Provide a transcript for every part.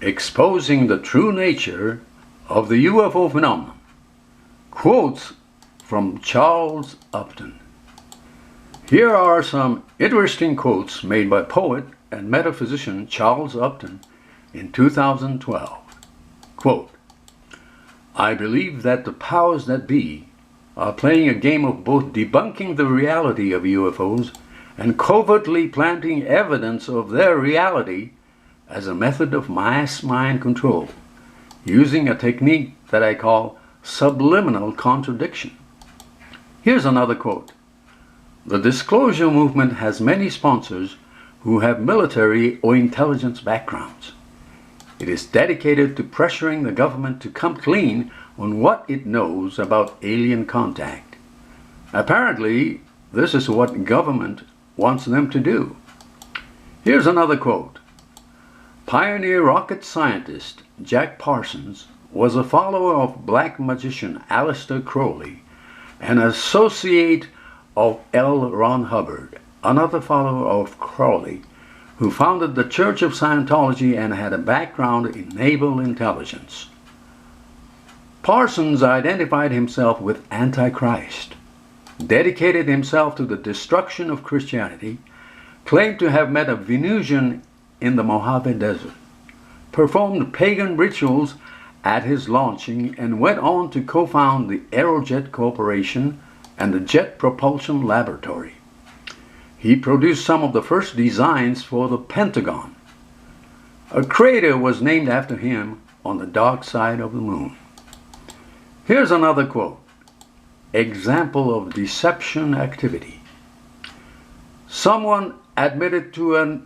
exposing the true nature of the UFO phenomenon. Quotes from Charles Upton. Here are some interesting quotes made by poet and metaphysician Charles Upton in 2012. Quote, "I believe that the powers that be are playing a game of both debunking the reality of UFOs and covertly planting evidence of their reality as a method of mass mind control, using a technique that I call subliminal contradiction." Here's another quote. "The disclosure movement has many sponsors who have military or intelligence backgrounds. It is dedicated to pressuring the government to come clean on what it knows about alien contact. Apparently, this is what government wants them to do." Here's another quote. "Pioneer rocket scientist Jack Parsons was a follower of black magician Aleister Crowley, an associate of L. Ron Hubbard, another follower of Crowley, who founded the Church of Scientology and had a background in naval intelligence. Parsons identified himself with Antichrist, dedicated himself to the destruction of Christianity, claimed to have met a Venusian in the Mojave Desert, performed pagan rituals at his launching, and went on to co-found the Aerojet Corporation and the Jet Propulsion Laboratory. He produced some of the first designs for the Pentagon. A crater was named after him on the dark side of the moon." Here's another quote. Example of deception activity. "Someone admitted to an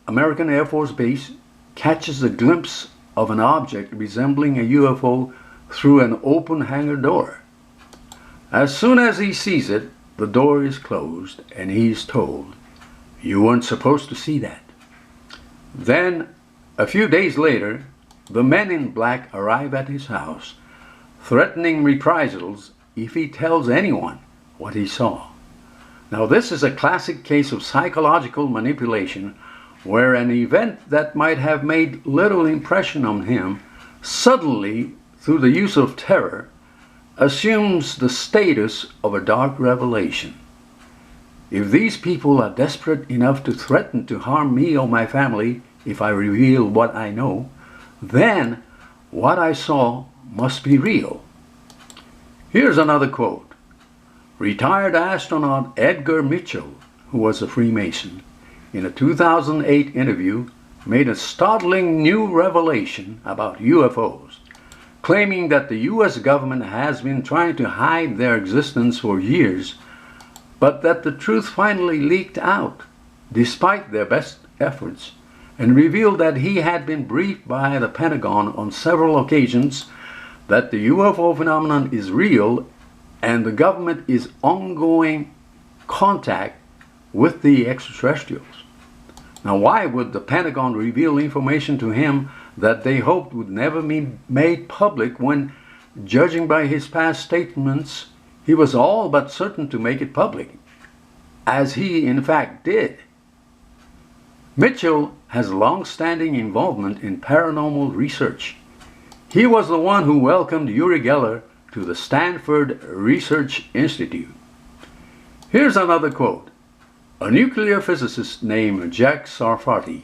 American Air Force base catches a glimpse of an object resembling a UFO through an open hangar door. As soon as he sees it, the door is closed and he is told, 'You weren't supposed to see that.' Then, a few days later, the men in black arrive at his house, threatening reprisals if he tells anyone what he saw. Now, this is a classic case of psychological manipulation, where an event that might have made little impression on him suddenly, through the use of terror, assumes the status of a dark revelation. If these people are desperate enough to threaten to harm me or my family if I reveal what I know, then what I saw must be real." Here's another quote. Retired astronaut Edgar Mitchell, who was a Freemason, in a 2008 interview made a startling new revelation about UFOs, claiming that the US government has been trying to hide their existence for years, but that the truth finally leaked out, despite their best efforts, and revealed that he had been briefed by the Pentagon on several occasions that the UFO phenomenon is real and the government is ongoing contact with the extraterrestrials. Now, why would the Pentagon reveal information to him that they hoped would never be made public when, judging by his past statements, he was all but certain to make it public, as he in fact did? Mitchell has long-standing involvement in paranormal research. He was the one who welcomed Uri Geller to the Stanford Research Institute. Here's another quote. A nuclear physicist named Jack Sarfati,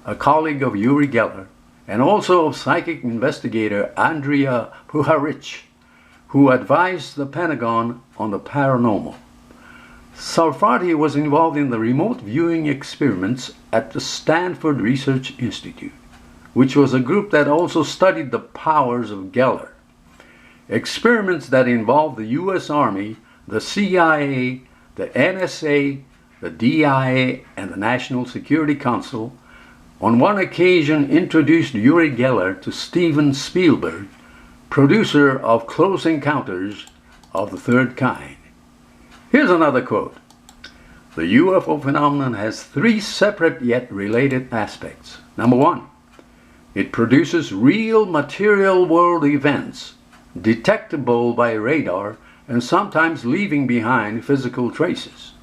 a colleague of Uri Geller, and also of psychic investigator Andrea Puharich, who advised the Pentagon on the paranormal. Sarfati was involved in the remote viewing experiments at the Stanford Research Institute, which was a group that also studied the powers of Geller. Experiments that involved the US Army, the CIA, the NSA, the DIA, and the National Security Council, on one occasion introduced Uri Geller to Steven Spielberg, producer of Close Encounters of the Third Kind. Here's another quote. The UFO phenomenon has three separate yet related aspects. Number one, it produces real material world events, detectable by radar and sometimes leaving behind physical traces.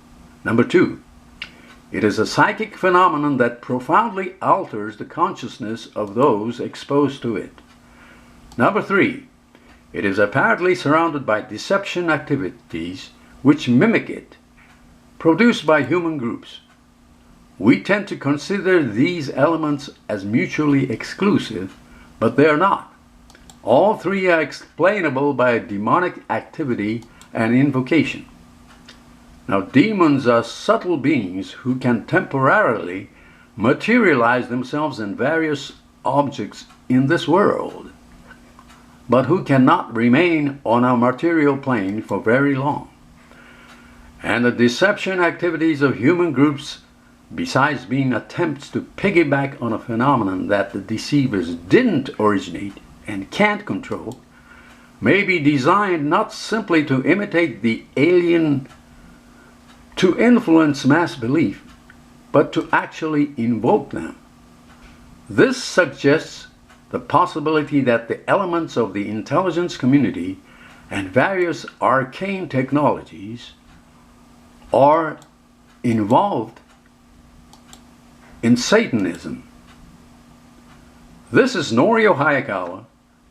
Number two, It is a psychic phenomenon that profoundly alters the consciousness of those exposed to it. Number 3, it is apparently surrounded by deception activities which mimic it, produced by human groups. We tend to consider these elements as mutually exclusive, but they are not. All three are explainable by demonic activity and invocation. Now, demons are subtle beings who can temporarily materialize themselves in various objects in this world, but who cannot remain on our material plane for very long. And the deception activities of human groups, besides being attempts to piggyback on a phenomenon that the deceivers didn't originate and can't control, may be designed not simply to imitate the alien to influence mass belief, but to actually invoke them. This suggests the possibility that the elements of the intelligence community and various arcane technologies are involved in Satanism. This is Norio Hayakawa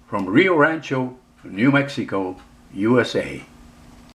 from Rio Rancho, New Mexico, USA.